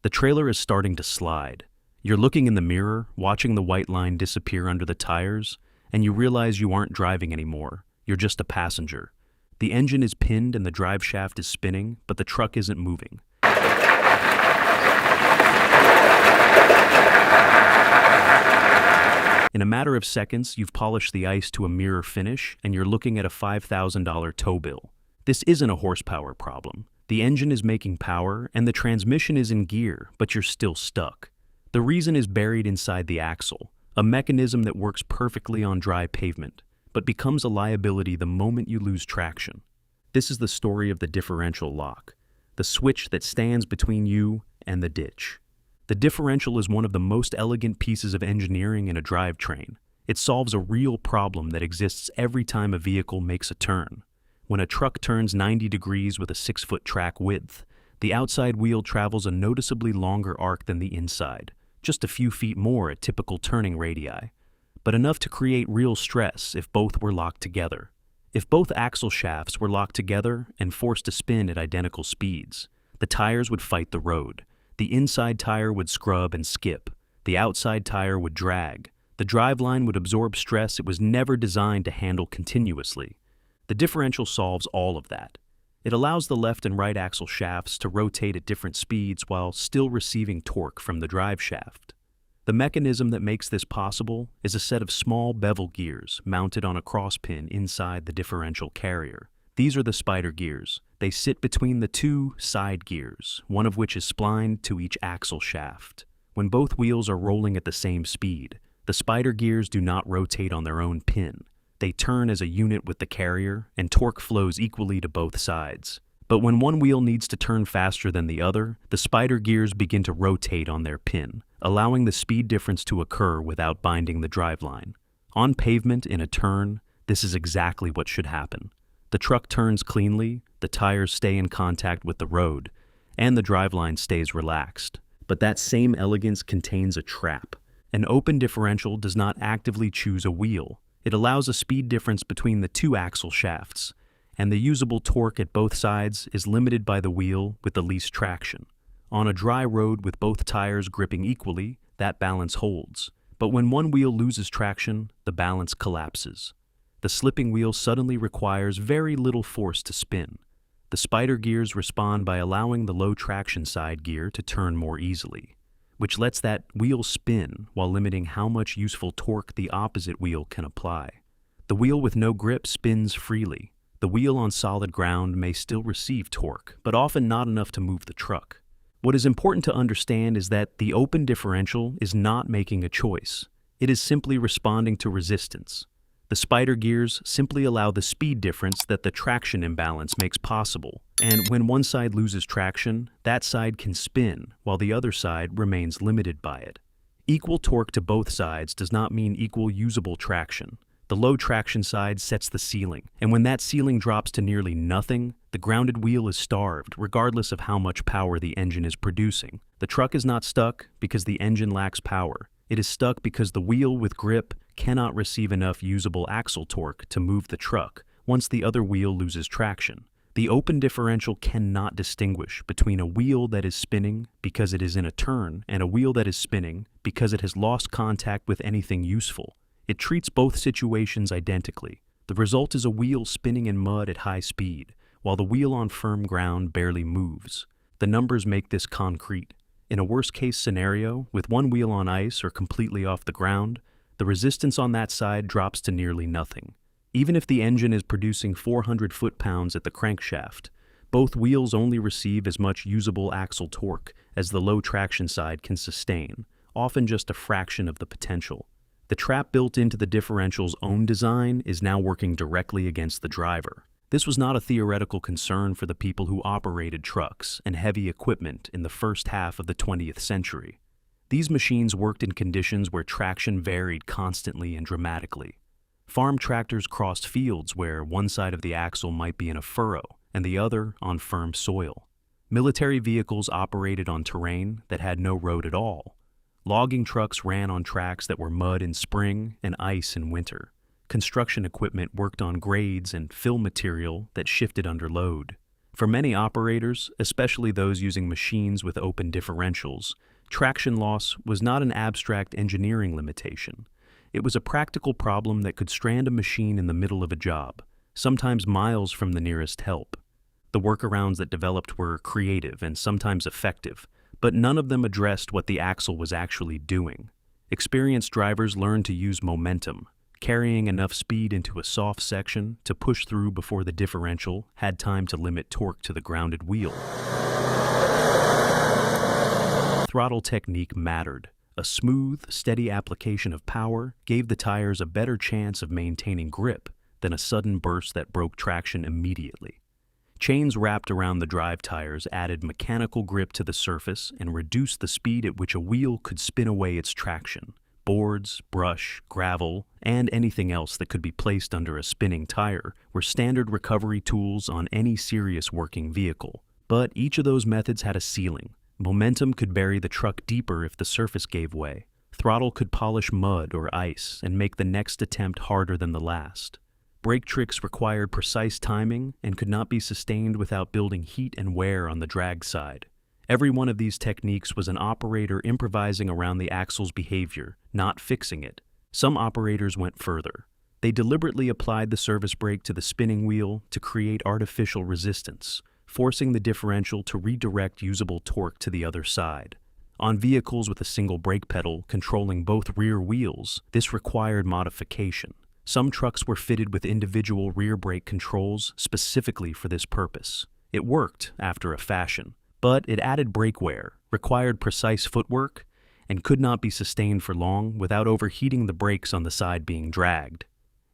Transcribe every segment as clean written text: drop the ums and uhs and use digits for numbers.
The trailer is starting to slide. You're looking in the mirror, watching the white line disappear under the tires, and you realize you aren't driving anymore. You're just a passenger. The engine is pinned and the drive shaft is spinning, but the truck isn't moving. In a matter of seconds, you've polished the ice to a mirror finish, and you're looking at a $5,000 tow bill. This isn't a horsepower problem. The engine is making power, and the transmission is in gear, but you're still stuck. The reason is buried inside the axle, a mechanism that works perfectly on dry pavement, but becomes a liability the moment you lose traction. This is the story of the differential lock, the switch that stands between you and the ditch. The differential is one of the most elegant pieces of engineering in a drivetrain. It solves a real problem that exists every time a vehicle makes a turn. When a truck turns 90 degrees with a 6-foot track width, the outside wheel travels a noticeably longer arc than the inside, just a few feet more at typical turning radii, but enough to create real stress if both were locked together. If both axle shafts were locked together and forced to spin at identical speeds, the tires would fight the road. The inside tire would scrub and skip. The outside tire would drag. The driveline would absorb stress it was never designed to handle continuously. The differential solves all of that. It allows the left and right axle shafts to rotate at different speeds while still receiving torque from the drive shaft. The mechanism that makes this possible is a set of small bevel gears mounted on a crosspin inside the differential carrier. These are the spider gears. They sit between the two side gears, one of which is splined to each axle shaft. When both wheels are rolling at the same speed, the spider gears do not rotate on their own pin. They turn as a unit with the carrier, and torque flows equally to both sides. But when one wheel needs to turn faster than the other, the spider gears begin to rotate on their pin, allowing the speed difference to occur without binding the driveline. On pavement in a turn, this is exactly what should happen. The truck turns cleanly, the tires stay in contact with the road, and the driveline stays relaxed. But that same elegance contains a trap. An open differential does not actively choose a wheel. It allows a speed difference between the two axle shafts, and the usable torque at both sides is limited by the wheel with the least traction. On a dry road with both tires gripping equally, that balance holds. But when one wheel loses traction, the balance collapses. The slipping wheel suddenly requires very little force to spin. The spider gears respond by allowing the low traction side gear to turn more easily, which lets that wheel spin while limiting how much useful torque the opposite wheel can apply. The wheel with no grip spins freely. The wheel on solid ground may still receive torque, but often not enough to move the truck. What is important to understand is that the open differential is not making a choice. It is simply responding to resistance. The spider gears simply allow the speed difference that the traction imbalance makes possible, and when one side loses traction, that side can spin while the other side remains limited by it. Equal torque to both sides does not mean equal usable traction. The low traction side sets the ceiling, and when that ceiling drops to nearly nothing, the grounded wheel is starved regardless of how much power the engine is producing. The truck is not stuck because the engine lacks power. It is stuck because the wheel with grip cannot receive enough usable axle torque to move the truck once the other wheel loses traction. The open differential cannot distinguish between a wheel that is spinning because it is in a turn and a wheel that is spinning because it has lost contact with anything useful. It treats both situations identically. The result is a wheel spinning in mud at high speed, while the wheel on firm ground barely moves. The numbers make this concrete. In a worst-case scenario, with one wheel on ice or completely off the ground, the resistance on that side drops to nearly nothing. Even if the engine is producing 400 foot-pounds at the crankshaft, both wheels only receive as much usable axle torque as the low traction side can sustain, often just a fraction of the potential. The trap built into the differential's own design is now working directly against the driver. This was not a theoretical concern for the people who operated trucks and heavy equipment in the first half of the 20th century. These machines worked in conditions where traction varied constantly and dramatically. Farm tractors crossed fields where one side of the axle might be in a furrow and the other on firm soil. Military vehicles operated on terrain that had no road at all. Logging trucks ran on tracks that were mud in spring and ice in winter. Construction equipment worked on grades and fill material that shifted under load. For many operators, especially those using machines with open differentials, traction loss was not an abstract engineering limitation. It was a practical problem that could strand a machine in the middle of a job, sometimes miles from the nearest help. The workarounds that developed were creative and sometimes effective, but none of them addressed what the axle was actually doing. Experienced drivers learned to use momentum, carrying enough speed into a soft section to push through before the differential had time to limit torque to the grounded wheel. Throttle technique mattered. A smooth, steady application of power gave the tires a better chance of maintaining grip than a sudden burst that broke traction immediately. Chains wrapped around the drive tires added mechanical grip to the surface and reduced the speed at which a wheel could spin away its traction. Boards, brush, gravel, and anything else that could be placed under a spinning tire were standard recovery tools on any serious working vehicle. But each of those methods had a ceiling. Momentum could bury the truck deeper if the surface gave way. Throttle could polish mud or ice and make the next attempt harder than the last. Brake tricks required precise timing and could not be sustained without building heat and wear on the drag side. Every one of these techniques was an operator improvising around the axle's behavior, not fixing it. Some operators went further. They deliberately applied the service brake to the spinning wheel to create artificial resistance, forcing the differential to redirect usable torque to the other side. On vehicles with a single brake pedal controlling both rear wheels, this required modification. Some trucks were fitted with individual rear brake controls specifically for this purpose. It worked after a fashion, but it added brake wear, required precise footwork, and could not be sustained for long without overheating the brakes on the side being dragged.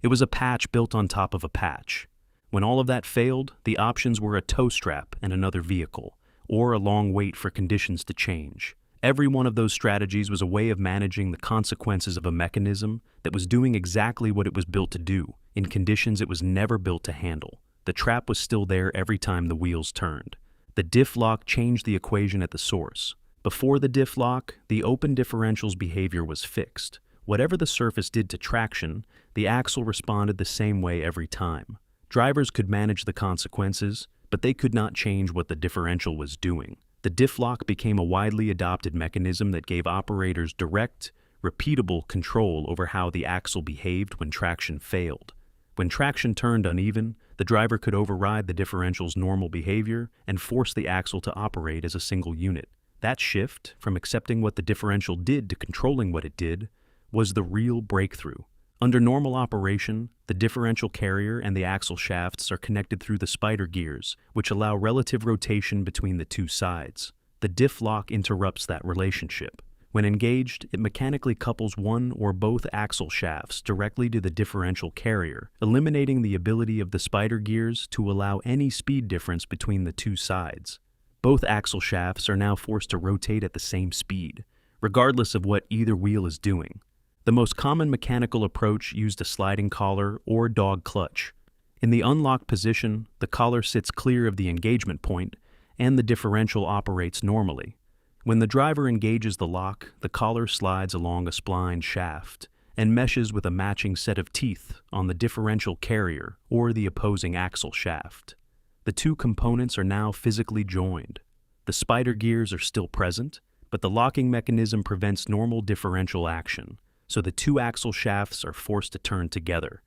It was a patch built on top of a patch. When all of that failed, the options were a tow strap and another vehicle, or a long wait for conditions to change. Every one of those strategies was a way of managing the consequences of a mechanism that was doing exactly what it was built to do, in conditions it was never built to handle. The trap was still there every time the wheels turned. The diff lock changed the equation at the source. Before the diff lock, the open differential's behavior was fixed. Whatever the surface did to traction, the axle responded the same way every time. Drivers could manage the consequences, but they could not change what the differential was doing. The diff lock became a widely adopted mechanism that gave operators direct, repeatable control over how the axle behaved when traction failed. When traction turned uneven, the driver could override the differential's normal behavior and force the axle to operate as a single unit. That shift, from accepting what the differential did to controlling what it did, was the real breakthrough. Under normal operation, the differential carrier and the axle shafts are connected through the spider gears, which allow relative rotation between the two sides. The diff lock interrupts that relationship. When engaged, it mechanically couples one or both axle shafts directly to the differential carrier, eliminating the ability of the spider gears to allow any speed difference between the two sides. Both axle shafts are now forced to rotate at the same speed, regardless of what either wheel is doing. The most common mechanical approach used a sliding collar or dog clutch. In the unlocked position, the collar sits clear of the engagement point, and the differential operates normally. When the driver engages the lock, the collar slides along a splined shaft and meshes with a matching set of teeth on the differential carrier or the opposing axle shaft. The two components are now physically joined. The spider gears are still present, but the locking mechanism prevents normal differential action, so the two axle shafts are forced to turn together.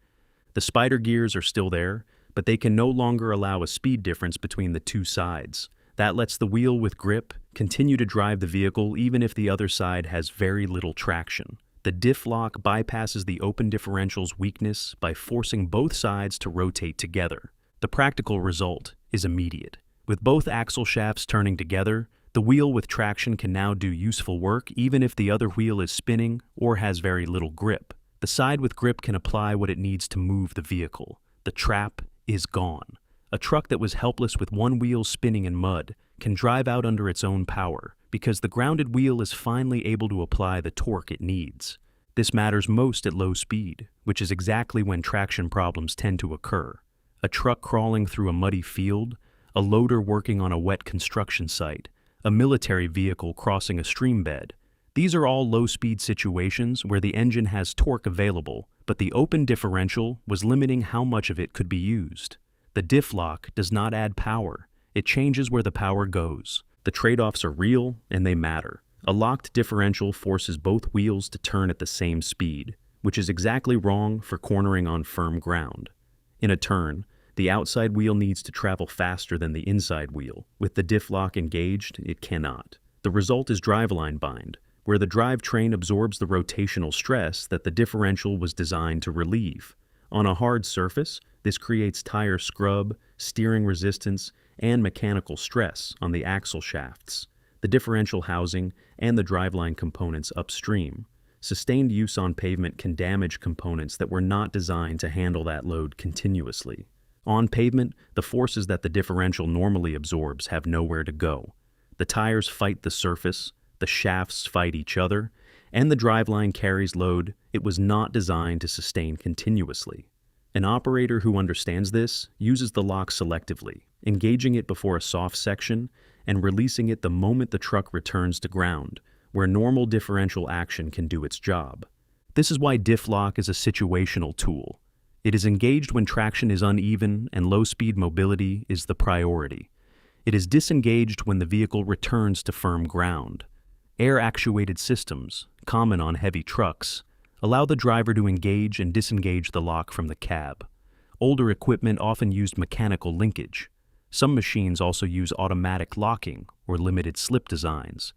The spider gears are still there, but they can no longer allow a speed difference between the two sides. That lets the wheel with grip continue to drive the vehicle even if the other side has very little traction. The diff lock bypasses the open differential's weakness by forcing both sides to rotate together. The practical result is immediate. With both axle shafts turning together, the wheel with traction can now do useful work even if the other wheel is spinning or has very little grip. The side with grip can apply what it needs to move the vehicle. The trap is gone. A truck that was helpless with one wheel spinning in mud can drive out under its own power because the grounded wheel is finally able to apply the torque it needs. This matters most at low speed, which is exactly when traction problems tend to occur. A truck crawling through a muddy field, a loader working on a wet construction site, a military vehicle crossing a stream bed. These are all low-speed situations where the engine has torque available, but the open differential was limiting how much of it could be used. The diff lock does not add power, It changes where the power goes. The trade-offs are real and they matter. A locked differential forces both wheels to turn at the same speed, which is exactly wrong for cornering on firm ground. In a turn, the outside wheel needs to travel faster than the inside wheel. With the diff lock engaged, it cannot. The result is driveline bind, where the drivetrain absorbs the rotational stress that the differential was designed to relieve. On a hard surface, this creates tire scrub, steering resistance, and mechanical stress on the axle shafts, the differential housing, and the driveline components upstream. Sustained use on pavement can damage components that were not designed to handle that load continuously. On pavement, the forces that the differential normally absorbs have nowhere to go. The tires fight the surface, the shafts fight each other, and the driveline carries load it was not designed to sustain continuously. An operator who understands this uses the lock selectively, engaging it before a soft section and releasing it the moment the truck returns to ground, where normal differential action can do its job. This is why diff lock is a situational tool. It is engaged when traction is uneven and low-speed mobility is the priority. It is disengaged when the vehicle returns to firm ground. Air-actuated systems, common on heavy trucks, allow the driver to engage and disengage the lock from the cab. Older equipment often used mechanical linkage. Some machines also use automatic locking or limited slip designs.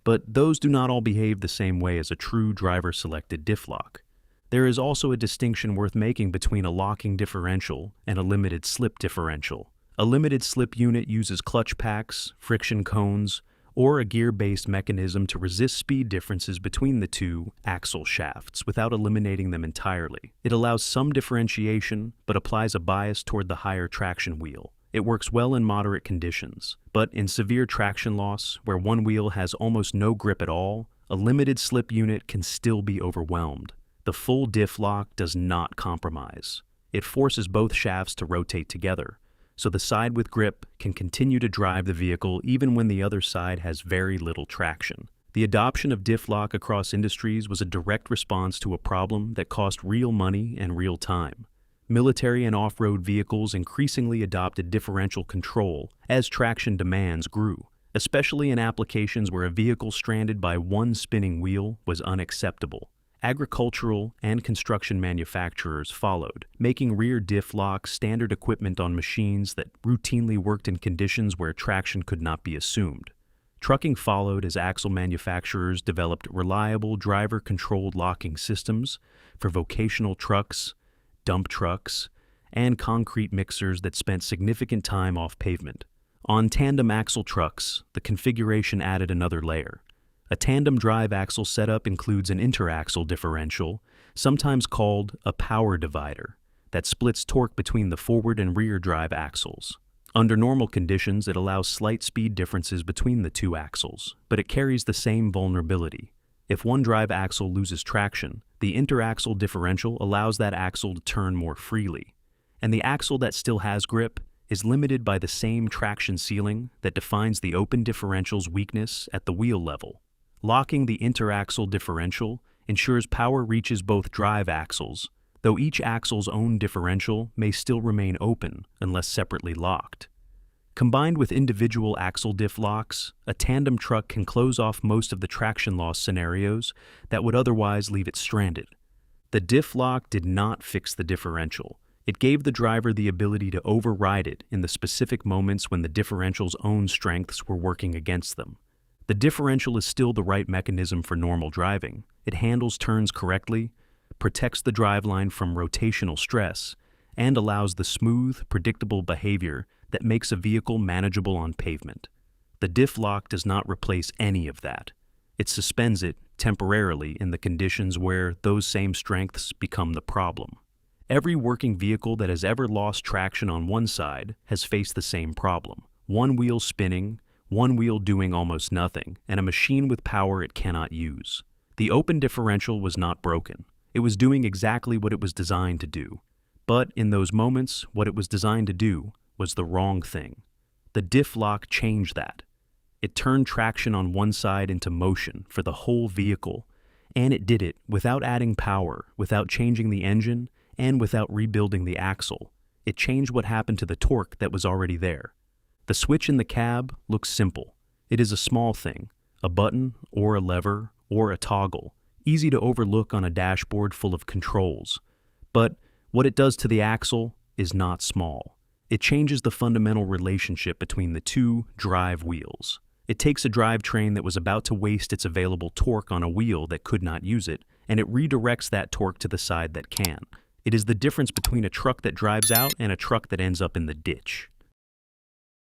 But those do not all behave the same way as a true driver-selected diff lock. There is also a distinction worth making between a locking differential and a limited slip differential. A limited slip unit uses clutch packs, friction cones, or a gear-based mechanism to resist speed differences between the two axle shafts without eliminating them entirely. It allows some differentiation, but applies a bias toward the higher traction wheel. It works well in moderate conditions, but in severe traction loss, where one wheel has almost no grip at all, a limited slip unit can still be overwhelmed. The full diff lock does not compromise. It forces both shafts to rotate together, so the side with grip can continue to drive the vehicle even when the other side has very little traction. The adoption of diff lock across industries was a direct response to a problem that cost real money and real time. Military and off-road vehicles increasingly adopted differential control as traction demands grew, especially in applications where a vehicle stranded by one spinning wheel was unacceptable. Agricultural and construction manufacturers followed, making rear diff locks standard equipment on machines that routinely worked in conditions where traction could not be assumed. Trucking followed as axle manufacturers developed reliable driver-controlled locking systems for vocational trucks, dump trucks, and concrete mixers that spent significant time off pavement. On tandem axle trucks, the configuration added another layer. A tandem drive axle setup includes an interaxle differential, sometimes called a power divider, that splits torque between the forward and rear drive axles. Under normal conditions, it allows slight speed differences between the two axles, but it carries the same vulnerability. If one drive axle loses traction, the interaxle differential allows that axle to turn more freely, and the axle that still has grip is limited by the same traction ceiling that defines the open differential's weakness at the wheel level. Locking the interaxle differential ensures power reaches both drive axles, though each axle's own differential may still remain open unless separately locked. Combined with individual axle diff locks, a tandem truck can close off most of the traction loss scenarios that would otherwise leave it stranded. The diff lock did not fix the differential. It gave the driver the ability to override it in the specific moments when the differential's own strengths were working against them. The differential is still the right mechanism for normal driving. It handles turns correctly, protects the driveline from rotational stress, and allows the smooth, predictable behavior that makes a vehicle manageable on pavement. The diff lock does not replace any of that. It suspends it temporarily in the conditions where those same strengths become the problem. Every working vehicle that has ever lost traction on one side has faced the same problem. One wheel spinning, one wheel doing almost nothing, and a machine with power it cannot use. The open differential was not broken. It was doing exactly what it was designed to do. But in those moments, what it was designed to do was the wrong thing. The diff lock changed that. It turned traction on one side into motion for the whole vehicle, and it did it without adding power, without changing the engine, and without rebuilding the axle. It changed what happened to the torque that was already there. The switch in the cab looks simple. It is a small thing, a button or a lever or a toggle, easy to overlook on a dashboard full of controls. But what it does to the axle is not small. It changes the fundamental relationship between the two drive wheels. It takes a drivetrain that was about to waste its available torque on a wheel that could not use it, and it redirects that torque to the side that can. It is the difference between a truck that drives out and a truck that ends up in the ditch.